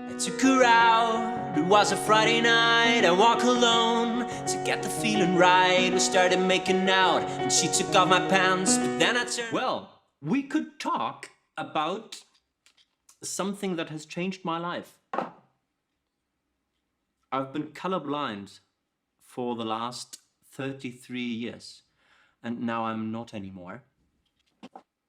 I took her out, it was a Friday night. I walk alone to get the feeling right. We started making out and she took off my pants, but then I turned. Well, we could talk about something that has changed my life. I've been colorblind for the last 33 years and now I'm not anymore.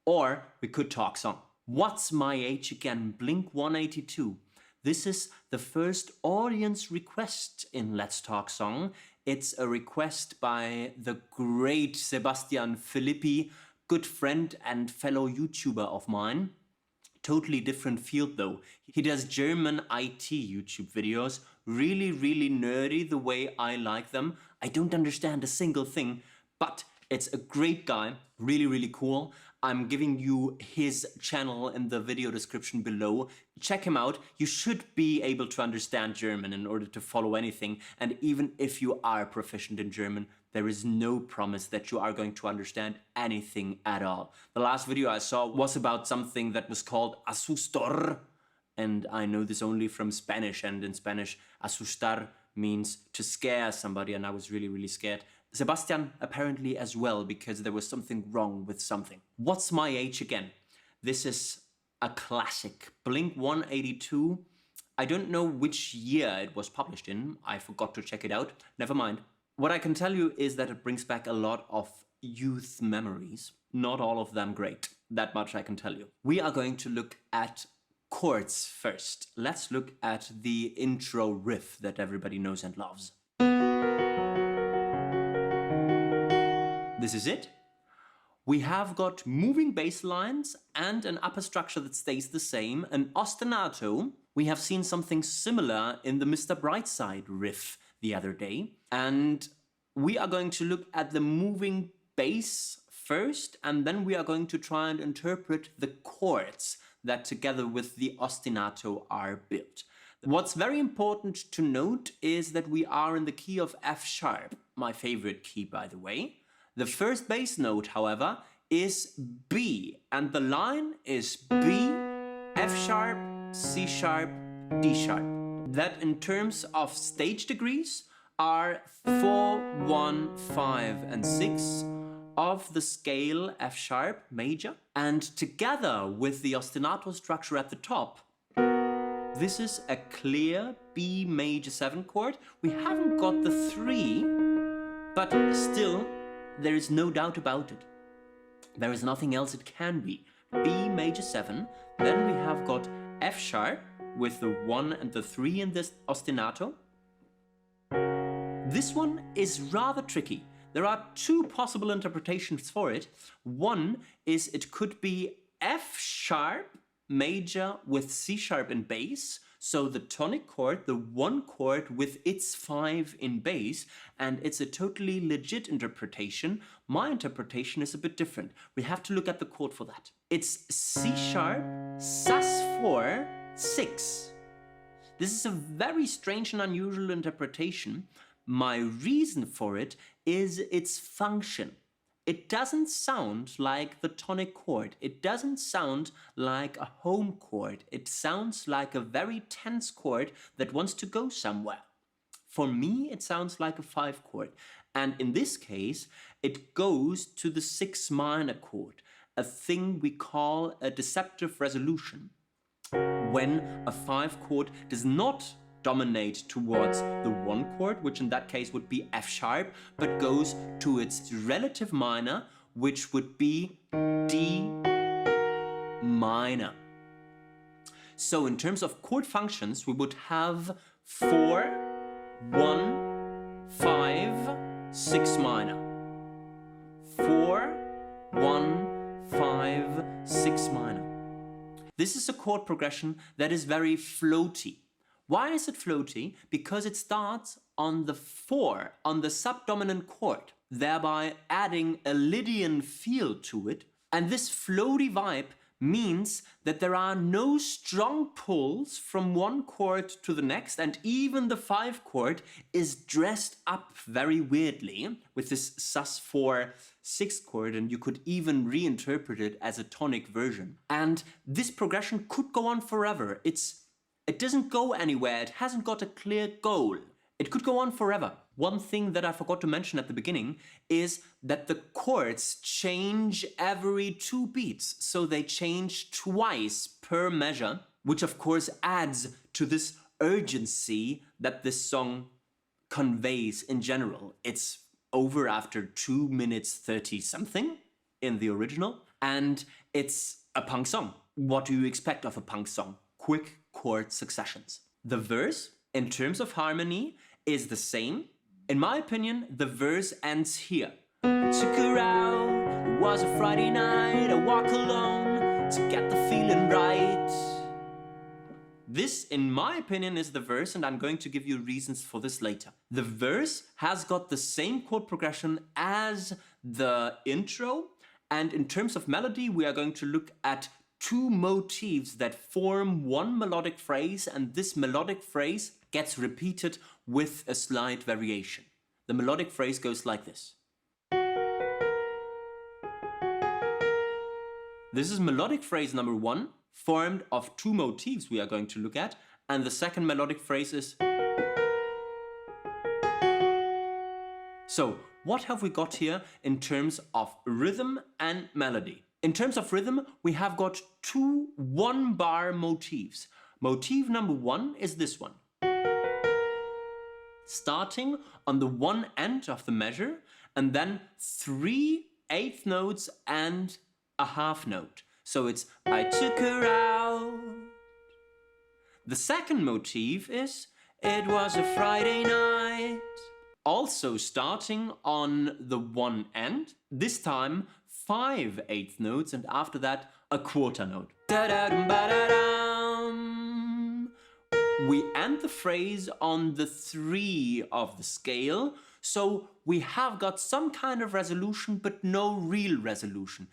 Or we could talk song. What's My Age Again? Blink 182. This is the first audience request in Let's Talk Song. It's a request by the great Sebastian Filippi, good friend and fellow YouTuber of mine. Totally different field though. He does German IT YouTube videos. Really, really nerdy the way I like them. I don't understand a single thing, but it's a great guy. Really, really cool. I'm giving you his channel in the video description below. Check him out. You should be able to understand German in order to follow anything. And even if you are proficient in German, there is no promise that you are going to understand anything at all. The last video I saw was about something that was called asustor. And I know this only from Spanish. And in Spanish, asustar means to scare somebody. And I was really, really scared. Sebastian apparently as well, because there was something wrong with something. What's My Age Again? This is a classic. Blink 182. I don't know which year it was published in. I forgot to check it out. Never mind. What I can tell you is that it brings back a lot of youth memories. Not all of them great. That much I can tell you. We are going to look at chords first. Let's look at the intro riff that everybody knows and loves. This is it. We have got moving bass lines and an upper structure that stays the same, an ostinato. We have seen something similar in the Mr. Brightside riff the other day. And we are going to look at the moving bass first, and then we are going to try and interpret the chords that together with the ostinato are built. What's very important to note is that we are in the key of F sharp, my favorite key by the way. The first bass note, however, is B, and the line is B, F sharp, C sharp, D sharp. That in terms of stage degrees are 4, 1, 5, and 6 of the scale F sharp major. And together with the ostinato structure at the top, this is a clear B major 7 chord. We haven't got the 3, but still, there is no doubt about it. There is nothing else it can be. B major 7, then we have got F sharp with the 1 and the 3 in this ostinato. This one is rather tricky. There are two possible interpretations for it. One is it could be F sharp major with C sharp in bass, so the tonic chord, the one chord with its 5 in bass, and it's a totally legit interpretation. My interpretation is a bit different. We have to look at the chord for that. It's C sharp, sus4, 6. This is a very strange and unusual interpretation. My reason for it is its function. It doesn't sound like the tonic chord. It doesn't sound like a home chord. It sounds like a very tense chord that wants to go somewhere. For me, it sounds like a 5 chord. And in this case, it goes to the 6 minor chord, a thing we call a deceptive resolution. When a 5 chord does not dominate towards the 1 chord, which in that case would be F sharp, but goes to its relative minor, which would be D minor. So in terms of chord functions, we would have 4, 1, 5, 6 minor. 4, 1, 5, 6 minor. This is a chord progression that is very floaty. Why is it floaty? Because it starts on the 4, on the subdominant chord, thereby adding a Lydian feel to it. And this floaty vibe means that there are no strong pulls from one chord to the next, and even the 5 chord is dressed up very weirdly with this sus4 6 chord, and you could even reinterpret it as a tonic version. And this progression could go on forever. It's It doesn't go anywhere. It hasn't got a clear goal. It could go on forever. One thing that I forgot to mention at the beginning is that the chords change every 2 beats. So they change twice per measure, which of course adds to this urgency that this song conveys in general. It's over after 2 minutes 30 something in the original, and it's a punk song. What do you expect of a punk song? Quick chord successions. The verse, in terms of harmony, is the same. In my opinion, the verse ends here. Took her out, it was a Friday night, I walk alone to get the feeling right. This, in my opinion, is the verse, and I'm going to give you reasons for this later. The verse has got the same chord progression as the intro, and in terms of melody, we are going to look at 2 motifs that form one melodic phrase, and this melodic phrase gets repeated with a slight variation. The melodic phrase goes like this. This is melodic phrase number 1, formed of 2 motifs we are going to look at, and the second melodic phrase is. So, what have we got here in terms of rhythm and melody? In terms of rhythm, we have got 2 1-bar motifs. Motif number 1 is this one. Starting on the one end of the measure, and then 3 eighth notes and a half note. So it's I took her out. The second motif is it was a Friday night. Also starting on the one end, this time 5 eighth notes, and after that a quarter note. We end the phrase on the 3 of the scale, so we have got some kind of resolution but no real resolution.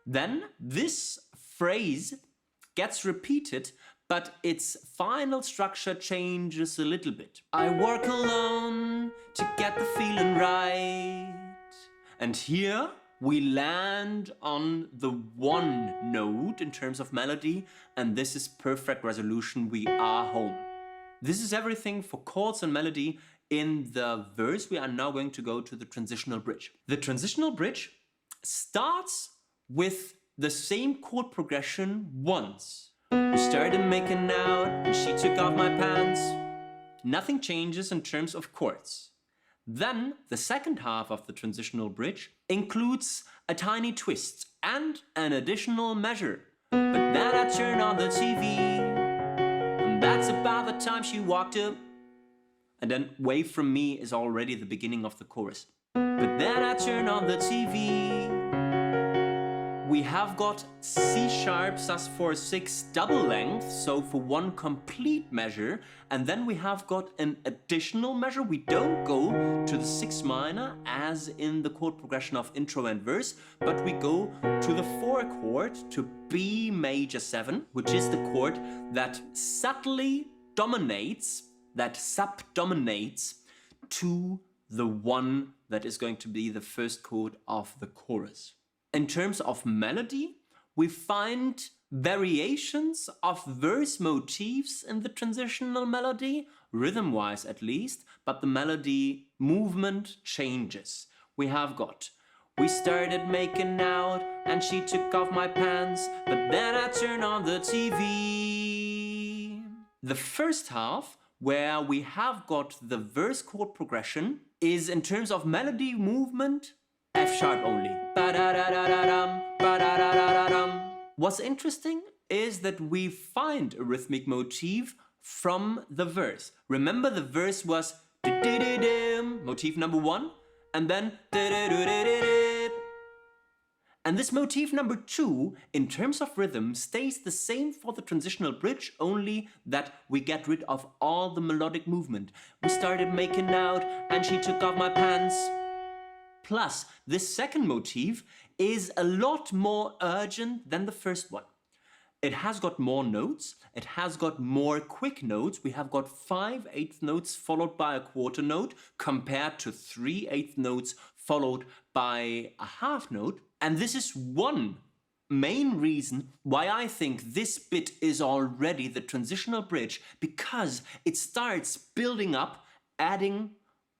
Then this phrase gets repeated, but its final structure changes a little bit. I work alone to get the feeling right. And here we land on the 1 note in terms of melody, and this is perfect resolution. We are home. This is everything for chords and melody in the verse. We are now going to go to the transitional bridge. The transitional bridge starts with the same chord progression once. We started making out and she took off my pants. Nothing changes in terms of chords. Then the second half of the transitional bridge includes a tiny twist and an additional measure. But then I turned on the TV, and that's about the time she walked up. And then Wave From Me is already the beginning of the chorus. But then I turned on the TV. We have got C sharp sus4-6 double length, so for 1 complete measure, and then we have got an additional measure. We don't go to the 6 minor as in the chord progression of intro and verse, but we go to the 4 chord, to B major 7, which is the chord that subtly dominates, that subdominates to the 1 that is going to be the first chord of the chorus. In terms of melody, we find variations of verse motifs in the transitional melody, rhythm-wise at least, but the melody movement changes. We have got, we started making out and she took off my pants, but then I turned on the TV. The first half, where we have got the verse chord progression, is in terms of melody movement, F sharp only. What's interesting is that we find a rhythmic motif from the verse. Remember, the verse was motif number 1, and then and this motif number 2, in terms of rhythm, stays the same for the transitional bridge, only that we get rid of all the melodic movement. We started making out and she took off my pants. Plus, this second motif is a lot more urgent than the first one. It has got more notes, it has got more quick notes. We have got 5 eighth notes followed by a quarter note, compared to 3 eighth notes followed by a half note. And this is 1 main reason why I think this bit is already the transitional bridge, because it starts building up, adding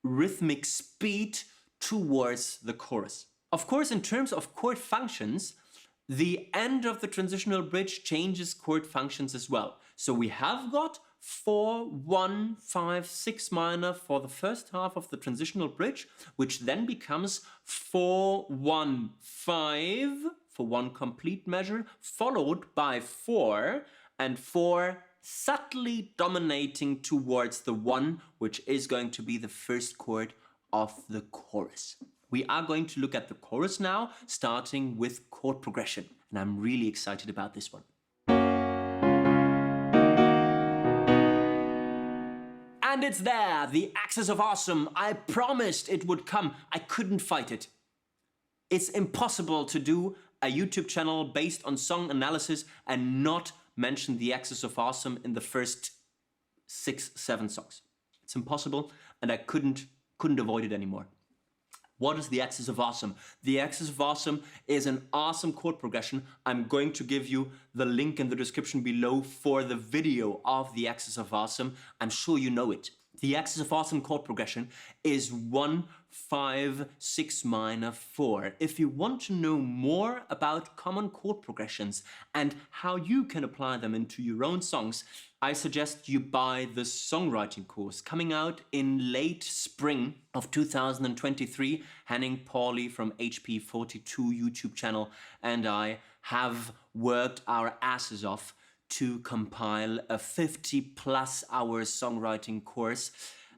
rhythmic speed towards the chorus. Of course, in terms of chord functions, the end of the transitional bridge changes chord functions as well. So we have got 4, 1, 5, 6 minor for the first half of the transitional bridge, which then becomes 4, 1, 5 for one complete measure, followed by 4 and 4 subtly dominating towards the 1, which is going to be the first chord of the chorus. We are going to look at the chorus now, starting with chord progression, and I'm really excited about this one. And it's there, the Axis of Awesome. I promised it would come. I couldn't fight it. It's impossible to do a YouTube channel based on song analysis and not mention the Axis of Awesome in the first 6, 7 songs. It's impossible, and I couldn't avoid it anymore. What is the Axis of Awesome? The Axis of Awesome is an awesome chord progression. I'm going to give you the link in the description below for the video of the Axis of Awesome. I'm sure you know it. The Axis of Awesome chord progression is 1, 5, 6 minor, 4. If you want to know more about common chord progressions and how you can apply them into your own songs, I suggest you buy the songwriting course coming out in late spring of 2023. Henning Pauli from HP42 YouTube channel and I have worked our asses off to compile a 50+ hour songwriting course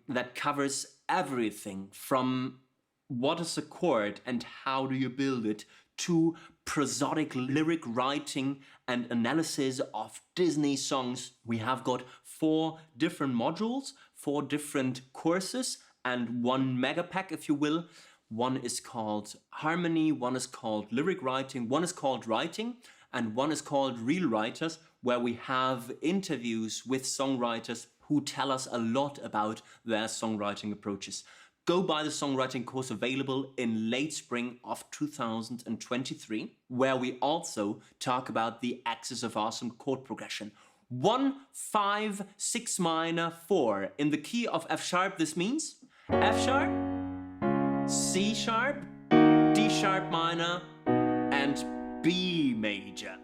that covers everything from what is a chord and how do you build it to prosodic lyric writing and analysis of Disney songs. We have got 4 different modules, 4 different courses and 1 mega pack, if you will. One is called Harmony, one is called Lyric Writing, one is called Writing, and one is called Real Writers, where we have interviews with songwriters who tell us a lot about their songwriting approaches. Go buy the songwriting course, available in late spring of 2023, where we also talk about the Axis of Awesome chord progression. 1, 5, 6 minor, 4. In the key of F sharp, this means F sharp, C sharp, D sharp minor, and B major.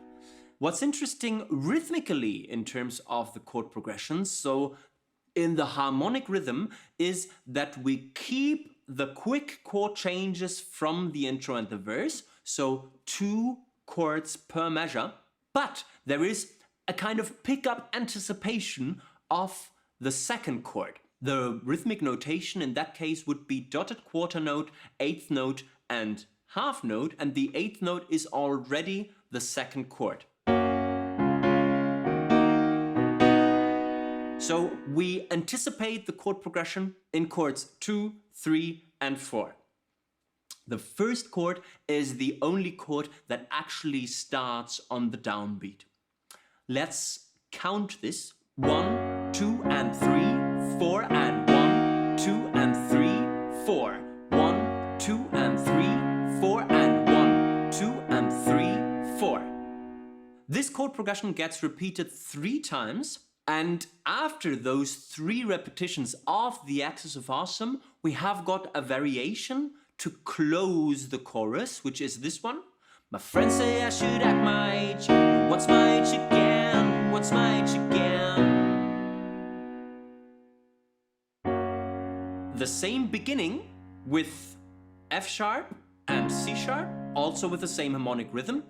What's interesting rhythmically in terms of the chord progressions, so in the harmonic rhythm, is that we keep the quick chord changes from the intro and the verse, so 2 chords per measure, but there is a kind of pickup anticipation of the second chord. The rhythmic notation in that case would be dotted quarter note, 8th note, and half note, and the 8th note is already the second chord. So we anticipate the chord progression in chords 2, 3, and 4. The first chord is the only chord that actually starts on the downbeat. Let's count this. 1, 2, and 3, 4, and 1, 2, and 3, 4. 1, 2, and 3, 4, and 1, 2, and 3, 4. This chord progression gets repeated 3 times. And after those 3 repetitions of the Axis of Awesome, we have got a variation to close the chorus, which is this one. My friends say I should act my age. What's my age again? What's my age again? The same beginning with F sharp and C sharp, also with the same harmonic rhythm.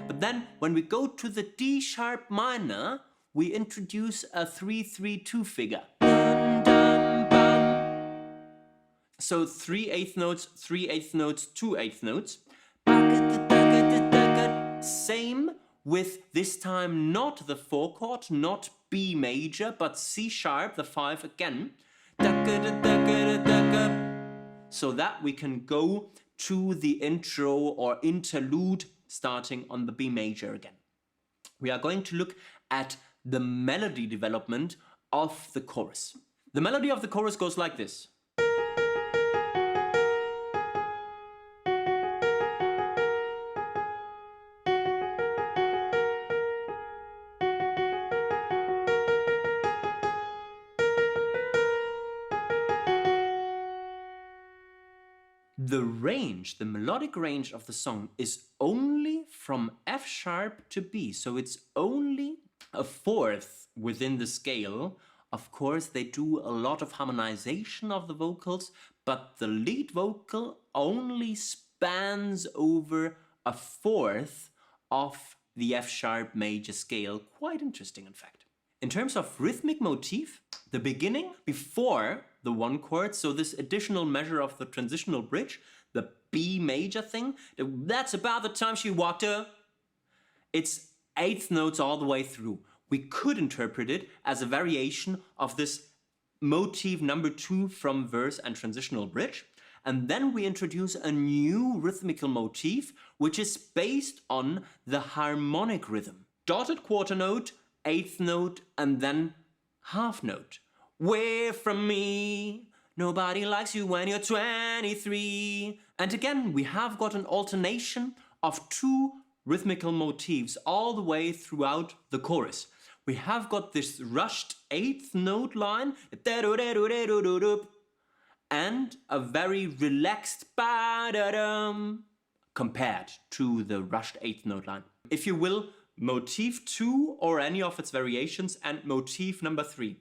But then when we go to the D sharp minor, we introduce a 3-3-2 figure. So 3 8th notes, 3 8th notes, 2 8th notes. Same with this time not the 4 chord, not B major, but C sharp, the 5 again. So that we can go to the intro or interlude starting on the B major again. We are going to look at the melody development of the chorus. The melody of the chorus goes like this. the range, the melodic range of the song is only from F sharp to B. So it's only a fourth within the scale. Of course, they do a lot of harmonization of the vocals, but the lead vocal only spans over a fourth of the F sharp major scale. Quite interesting, in fact. In terms of rhythmic motif, the beginning before the one chord, so this additional measure of the transitional bridge, the B major thing, that's about the time she walked her. It's eighth notes all the way through. We could interpret it as a variation of this motif number 2 from verse and transitional bridge. And then we introduce a new rhythmical motif, which is based on the harmonic rhythm. Dotted quarter note, eighth note, and then half note. Way from me, nobody likes you when you're 23. And again, we have got an alternation of 2 rhythmical motifs all the way throughout the chorus. We have got this rushed eighth note line, and a very relaxed compared to the rushed eighth note line. If you will, motif 2 or any of its variations and motif number 3.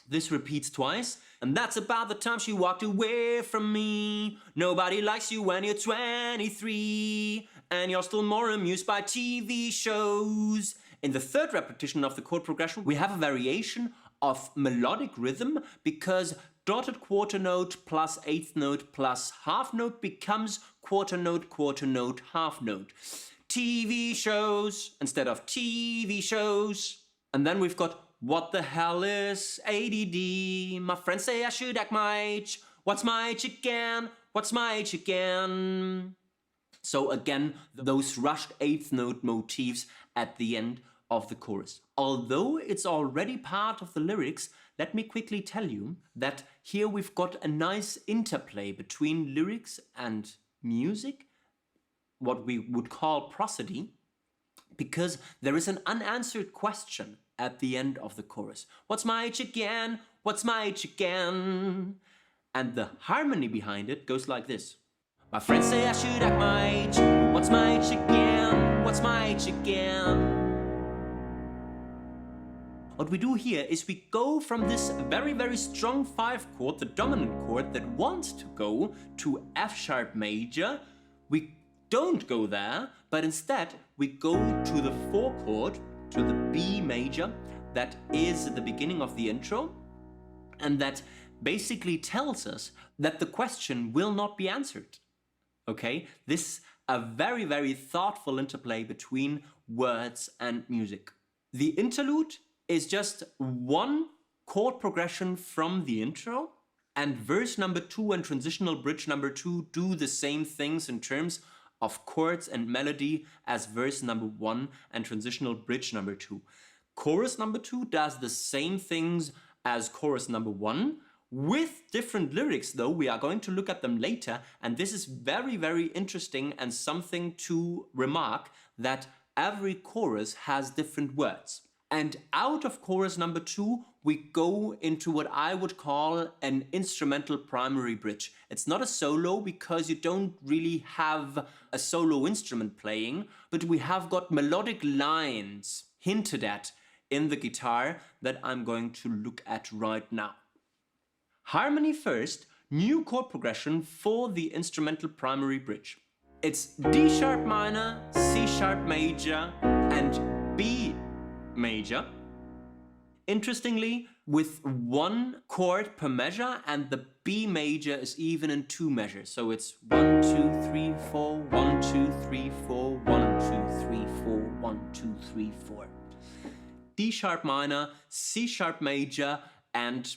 This repeats twice, and that's about the time she walked away from me. Nobody likes you when you're 23, and you're still more amused by TV shows. In the third repetition of the chord progression, we have a variation of melodic rhythm because dotted quarter note plus eighth note plus half note becomes quarter note, half note. TV shows instead of TV shows. And then we've got what the hell is ADD? My friends say I should act my age. What's my age again? What's my age again? So again, those rushed eighth note motifs at the end of the chorus. Although it's already part of the lyrics, let me quickly tell you that here we've got a nice interplay between lyrics and music, what we would call prosody, because there is an unanswered question at the end of the chorus. What's my age again? What's my age again? And the harmony behind it goes like this. My friends say I should act my age. What's my age again? What's my age again? What we do here is we go from this very, very strong 5 chord, the dominant chord that wants to go to F sharp major. We don't go there, but instead we go to the 4 chord, to the B major, that is the beginning of the intro, and that basically tells us that the question will not be answered. Okay? This is a very, very thoughtful interplay between words and music. The interlude is just one chord progression from the intro, and verse number 2 and transitional bridge number 2 do the same things in terms of chords and melody as verse number 1 and transitional bridge number 2. Chorus number 2 does the same things as chorus number 1, with different lyrics though. We are going to look at them later, and this is very, very interesting and something to remark, that every chorus has different words. And out of chorus number 2, we go into what I would call an instrumental primary bridge. It's not a solo because you don't really have a solo instrument playing, but we have got melodic lines hinted at in the guitar that I'm going to look at right now. Harmony first, new chord progression for the instrumental primary bridge. It's D sharp minor, C sharp major, and B major. Interestingly, with 1 chord per measure, and the B major is even in 2 measures. So it's 1, 2, 3, 4, 1, 2, 3, 4, 1, 2, 3, 4, 1, 2, 3, 4. D sharp minor, C sharp major, and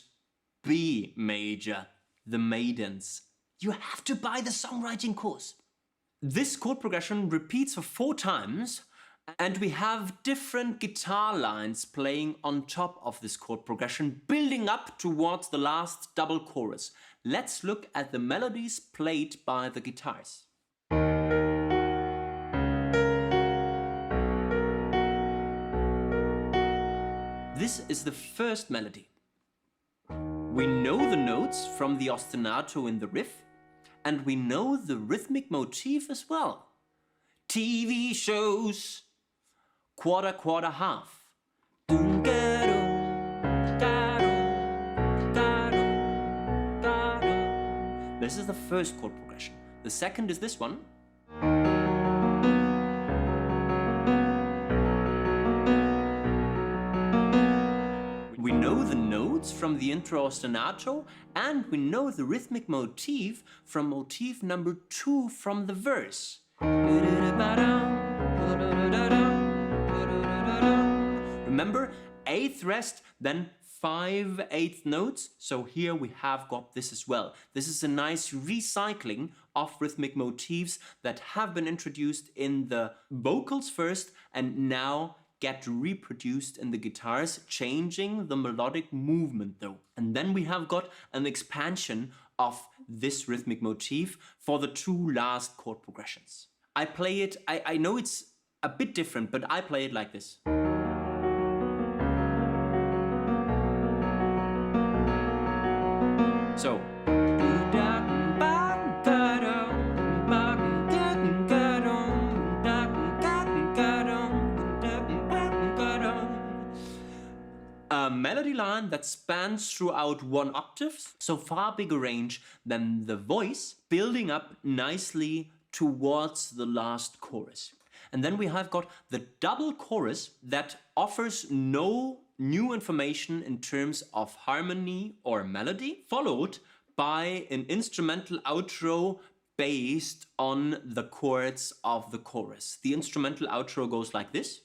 B major, the maidens. You have to buy the songwriting course. This chord progression repeats for 4 times, and we have different guitar lines playing on top of this chord progression, building up towards the last double chorus. Let's look at the melodies played by the guitars. This is the first melody. We know the notes from the ostinato in the riff, and we know the rhythmic motif as well. TV shows, quarter, quarter, half. This is the first chord progression. The second is this one. We know the notes from the intro ostinato, and we know the rhythmic motif from motif number 2 from the verse. Remember, 8th rest, then 5/8 notes. So here we have got this as well. This is a nice recycling of rhythmic motifs that have been introduced in the vocals first and now get reproduced in the guitars, changing the melodic movement though. And then we have got an expansion of this rhythmic motif for the 2 last chord progressions. I play it, I know it's a bit different, but I play it like this. So, a melody line that spans throughout 1 octave, so far bigger range than the voice, building up nicely towards the last chorus. And then we have got the double chorus that offers no new information in terms of harmony or melody, followed by an instrumental outro based on the chords of the chorus. The instrumental outro goes like this.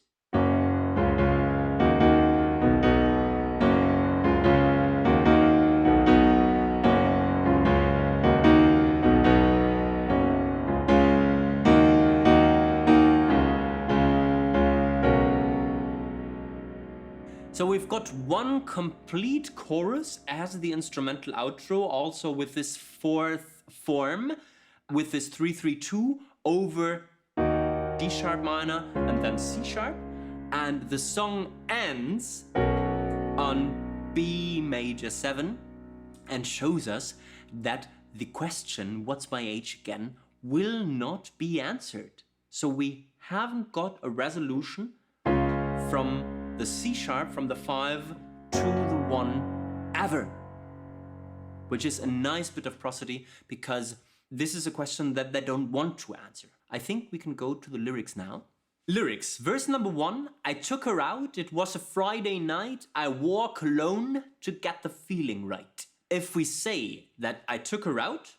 So we've got 1 complete chorus as the instrumental outro, also with this 4th form, with this 3-3-2 over D sharp minor and then C sharp. And the song ends on B major 7 and shows us that the question, what's my H again, will not be answered. So we haven't got a resolution from the C sharp from the 5 to the 1 ever, which is a nice bit of prosody because this is a question that they don't want to answer. I think we can go to the lyrics now. Lyrics, verse number 1, I took her out, it was a Friday night, I wore cologne to get the feeling right. If we say that I took her out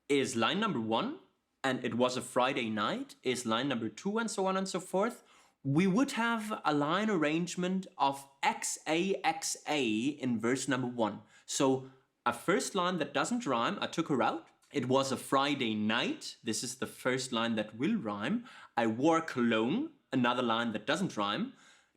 is line number 1 and it was a Friday night is line number 2 and so on and so forth, we would have a line arrangement of XA, XA in verse number 1. So a first line that doesn't rhyme, I took her out. It was a Friday night. This is the first line that will rhyme. I wore cologne, another line that doesn't rhyme,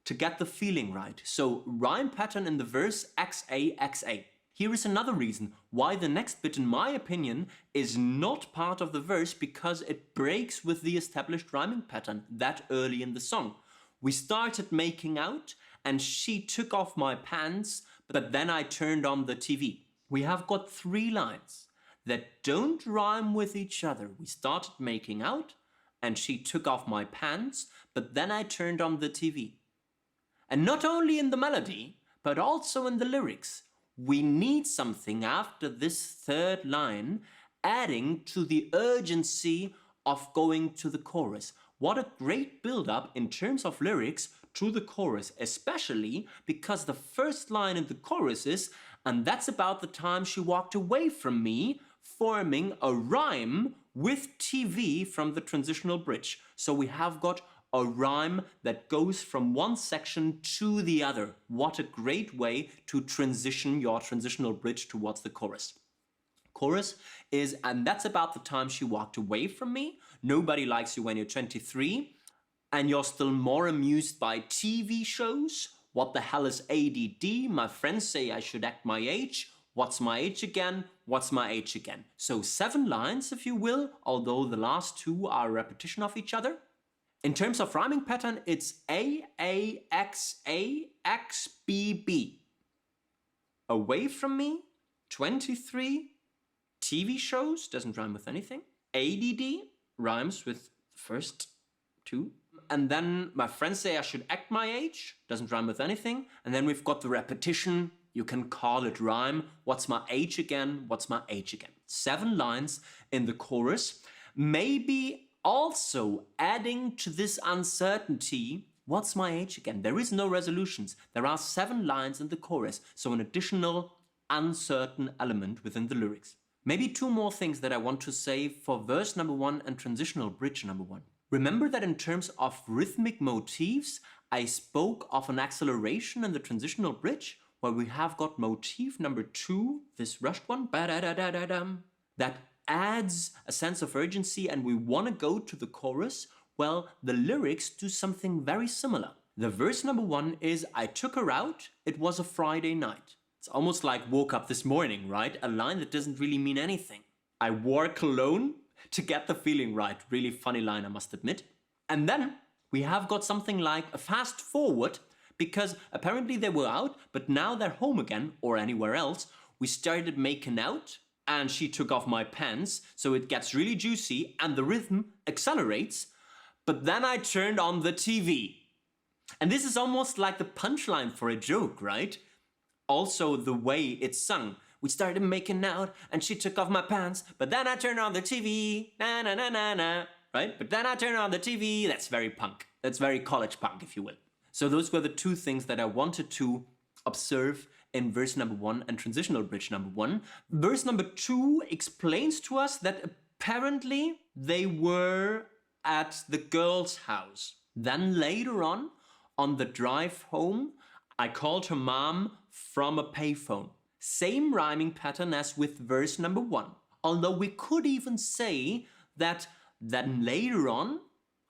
to get the feeling right. So rhyme pattern in the verse XA, XA. Here is another reason why the next bit, in my opinion, is not part of the verse, because it breaks with the established rhyming pattern that early in the song. We started making out and she took off my pants, but then I turned on the TV. We have got 3 lines that don't rhyme with each other. We started making out and she took off my pants, but then I turned on the TV. And not only in the melody, but also in the lyrics. We need something after this 3rd line, adding to the urgency of going to the chorus. What a great build-up in terms of lyrics to the chorus, especially because the first line in the chorus is, and that's about the time she walked away from me, forming a rhyme with TV from the transitional bridge. So we have got a rhyme that goes from one section to the other. What a great way to transition your transitional bridge towards the chorus. Chorus is, and that's about the time she walked away from me. Nobody likes you when you're 23. And you're still more amused by TV shows. What the hell is ADD? My friends say I should act my age. What's my age again? What's my age again? So 7 lines, if you will, although the last 2 are a repetition of each other. In terms of rhyming pattern, it's A, A, X, A, X, B, B. Away from me, 23, TV shows doesn't rhyme with anything. ADD rhymes with the first two. And then my friends say I should act my age, doesn't rhyme with anything. And then we've got the repetition. You can call it rhyme. What's my age again? What's my age again? 7 lines in the chorus. Maybe also adding to this uncertainty, what's my age again? There is no resolutions. There are 7 lines in the chorus. So an additional uncertain element within the lyrics. Maybe 2 more things that I want to say for verse number 1 and transitional bridge number 1. Remember that in terms of rhythmic motifs, I spoke of an acceleration in the transitional bridge, where we have got motif number 2, this rushed one, that adds a sense of urgency, and we want to go to the chorus. Well, the lyrics do something very similar. The verse number 1 is, I took her out, it was a Friday night. It's almost like woke up this morning, right? A line that doesn't really mean anything. I wore cologne to get the feeling right. Really funny line, I must admit. And then we have got something like a fast forward, because apparently they were out, but now they're home again, or anywhere else. We started making out, and she took off my pants, so it gets really juicy, and the rhythm accelerates. But then I turned on the TV. And this is almost like the punchline for a joke, right? Also the way it's sung. We started making out and she took off my pants, but then I turned on the TV, na na na na na, right? But then I turned on the TV. That's very punk. That's very college punk, if you will. So those were the 2 things that I wanted to observe in verse number 1 and transitional bridge number 1. Verse number 2 explains to us that apparently they were at the girl's house. Then later on the drive home, I called her mom from a payphone. Same rhyming pattern as with verse number 1. Although we could even say that then later on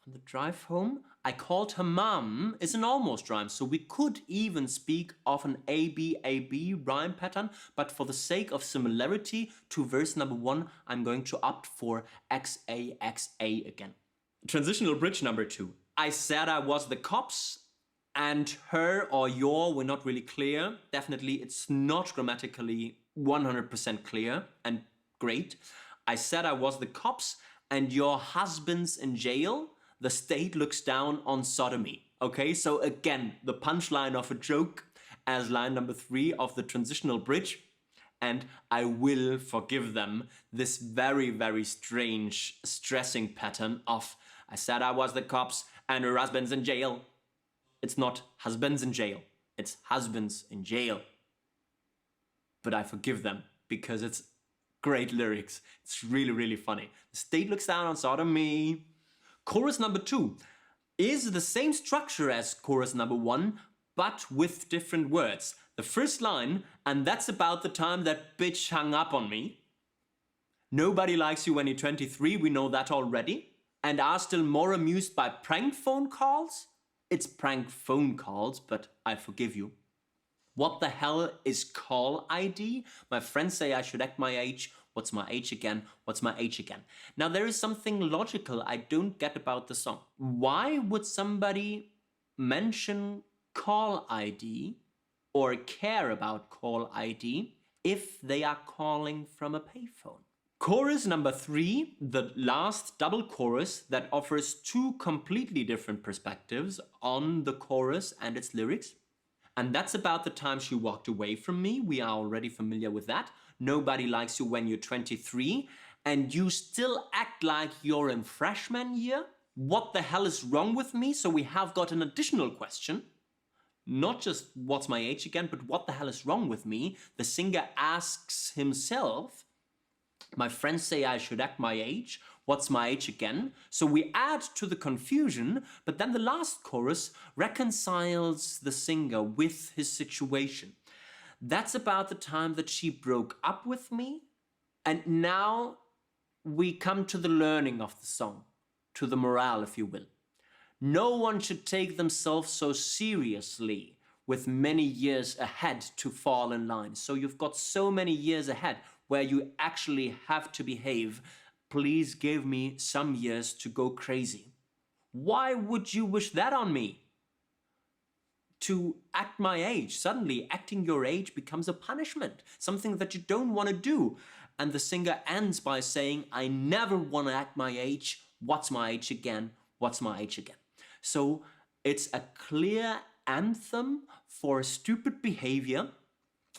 the drive home, I called her mom is an almost rhyme. So we could even speak of an A-B rhyme pattern. But for the sake of similarity to verse number 1, I'm going to opt for X-A again. Transitional bridge number 2. I said I was the cops. And her or your were not really clear. Definitely, it's not grammatically 100% clear and great. I said I was the cops and your husband's in jail. The state looks down on sodomy. Okay, so again, the punchline of a joke as line number 3 of the transitional bridge. And I will forgive them this very, very strange stressing pattern of I said I was the cops and her husband's in jail. It's not husbands in jail, it's husbands in jail. But I forgive them because it's great lyrics. It's really, really funny. The state looks down on sodomy. Chorus number 2 is the same structure as chorus number 1, but with different words. The first line, and that's about the time that bitch hung up on me. Nobody likes you when you're 23, we know that already. And are still more amused by prank phone calls? It's prank phone calls, but I forgive you. What the hell is call ID? My friends say I should act my age. What's my age again? What's my age again? Now there is something logical I don't get about the song. Why would somebody mention call ID or care about call ID if they are calling from a payphone? Chorus number 3, the last double chorus that offers 2 completely different perspectives on the chorus and its lyrics. And that's about the time she walked away from me. We are already familiar with that. Nobody likes you when you're 23 and you still act like you're in freshman year. What the hell is wrong with me? So we have got an additional question. Not just what's my age again, but what the hell is wrong with me? The singer asks himself. My friends say I should act my age. What's my age again? So we add to the confusion, but then the last chorus reconciles the singer with his situation. That's about the time that she broke up with me. And now we come to the learning of the song, to the morale, if you will. No one should take themselves so seriously with many years ahead to fall in line. So you've got so many years ahead where you actually have to behave. Please give me some years to go crazy. Why would you wish that on me? To act my age. Suddenly, acting your age becomes a punishment, something that you don't want to do. and the singer ends by saying, I never want to act my age. What's my age again? What's my age again? So it's a clear anthem for stupid behavior.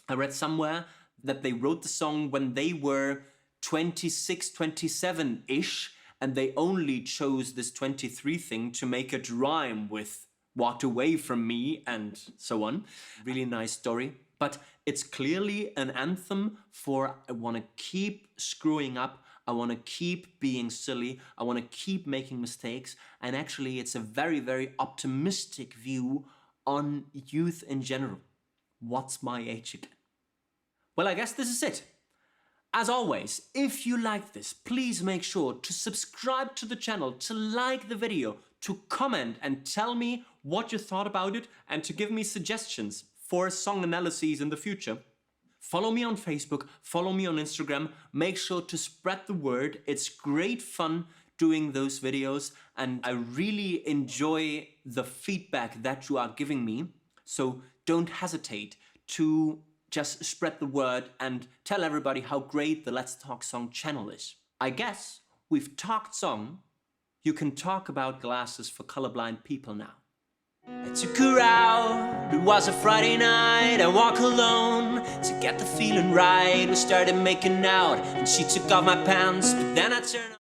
I read somewhere that they wrote the song when they were 26, 27-ish, and they only chose this 23 thing to make it rhyme with walked away from me and so on. Really nice story. But it's clearly an anthem for I want to keep screwing up, I want to keep being silly, I want to keep making mistakes, and actually it's a very, very optimistic view on youth in general. What's my age again? Well, I guess this is it. As always, if you like this, please make sure to subscribe to the channel, to like the video, to comment and tell me what you thought about it, and to give me suggestions for song analyses in the future. Follow me on Facebook, follow me on Instagram, make sure to spread the word. It's great fun doing those videos, and I really enjoy the feedback that you are giving me. So don't hesitate to just spread the word and tell everybody how great the Let's Talk Song channel is. I guess we've talked song. You can talk about glasses for colorblind people now. I took her out, it was a Friday night. I walk alone to get the feeling right. We started making out and she took off my pants, but then I turned